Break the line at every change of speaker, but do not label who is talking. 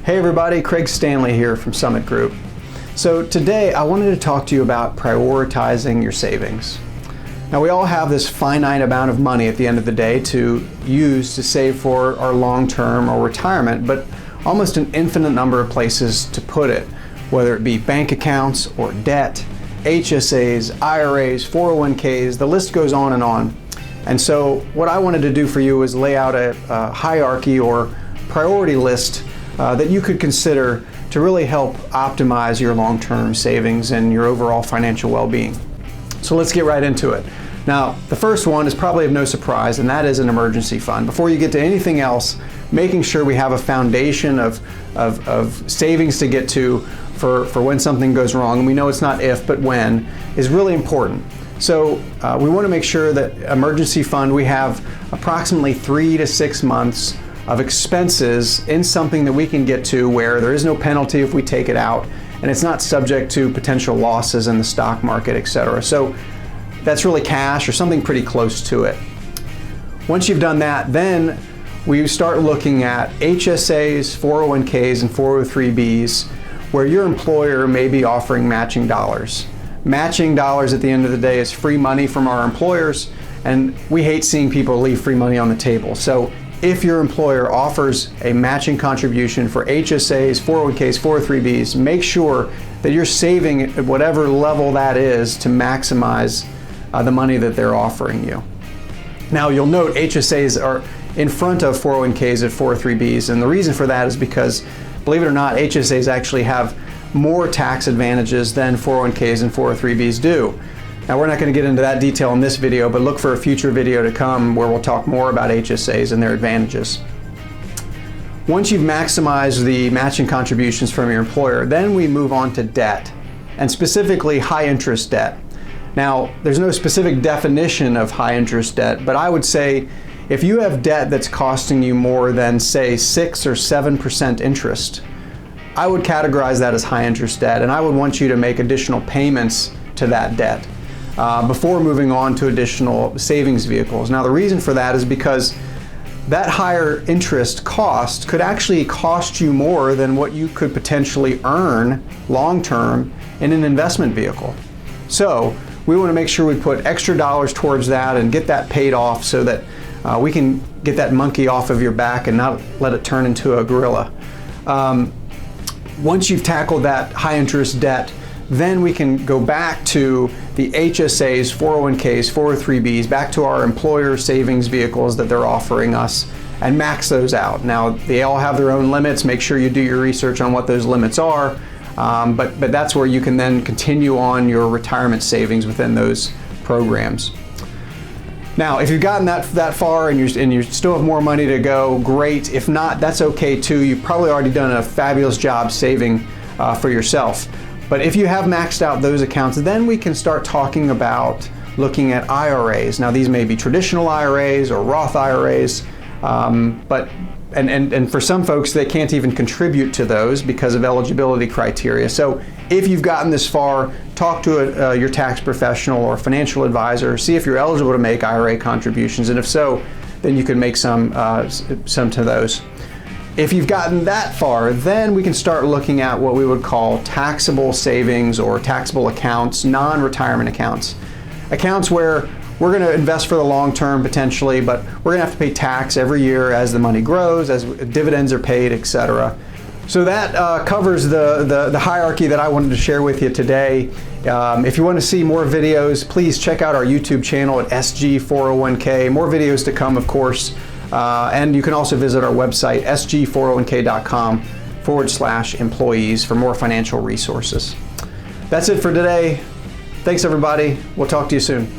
Hey everybody, Craig Stanley here from Summit Group. So today I wanted to talk to you about prioritizing your savings. Now we all have this finite amount of money at the end of the day to use to save for our long-term or retirement, but almost an infinite number of places to put it, whether it be bank accounts or debt, HSAs, IRAs, 401ks, the list goes on and on. And so what I wanted to do for you is lay out a hierarchy or priority list that you could consider to really help optimize your long-term savings and your overall financial well-being. So let's get right into it. Now, the first one is probably of no surprise, and that is an emergency fund. Before you get to anything else, making sure we have a foundation of savings to get to for when something goes wrong, and we know it's not if, but when, is really important. So we want to make sure that emergency fund, we have approximately 3 to 6 months of expenses in something that we can get to where there is no penalty if we take it out, and it's not subject to potential losses in the stock market, etc. So that's really cash or something pretty close to it. Once you've done that, then we start looking at HSAs, 401ks, and 403bs, where your employer may be offering matching dollars. Matching dollars at the end of the day is free money from our employers, and we hate seeing people leave free money on the table. So if your employer offers a matching contribution for HSAs, 401ks, 403bs, make sure that you're saving at whatever level that is to maximize the money that they're offering you. Now you'll note HSAs are in front of 401ks and 403bs, and the reason for that is because, believe it or not, HSAs actually have more tax advantages than 401ks and 403bs do. Now we're not going to get into that detail in this video, but look for a future video to come where we'll talk more about HSAs and their advantages. Once you've maximized the matching contributions from your employer, then we move on to debt, and specifically high interest debt. Now there's no specific definition of high interest debt, but I would say if you have debt that's costing you more than, say, 6 or 7% interest, I would categorize that as high interest debt, and I would want you to make additional payments to that debt before moving on to additional savings vehicles. Now the reason for that is because that higher interest cost could actually cost you more than what you could potentially earn long-term in an investment vehicle. So we want to make sure we put extra dollars towards that and get that paid off so that we can get that monkey off of your back and not let it turn into a gorilla. Once you've tackled that high interest debt, then we can go back to the HSAs, 401ks, 403bs, back to our employer savings vehicles that they're offering us and max those out. Now, they all have their own limits. Make sure you do your research on what those limits are, but that's where you can then continue on your retirement savings within those programs. Now, if you've gotten that far and you still have more money to go, great. If not, that's okay too. You've probably already done a fabulous job saving for yourself. But if you have maxed out those accounts, then we can start talking about looking at IRAs. Now, these may be traditional IRAs or Roth IRAs, but for some folks, they can't even contribute to those because of eligibility criteria. So if you've gotten this far, talk to your tax professional or financial advisor, see if you're eligible to make IRA contributions, and if so, then you can make some to those. If you've gotten that far, then we can start looking at what we would call taxable savings or taxable accounts, non-retirement accounts. Accounts where we're going to invest for the long term potentially, but we're going to have to pay tax every year as the money grows, as dividends are paid, etc. So that covers the hierarchy that I wanted to share with you today. If you want to see more videos, please check out our YouTube channel at SG401k. More videos to come, of course. And you can also visit our website, sg401k.com/employees for more financial resources. That's it for today. Thanks everybody. We'll talk to you soon.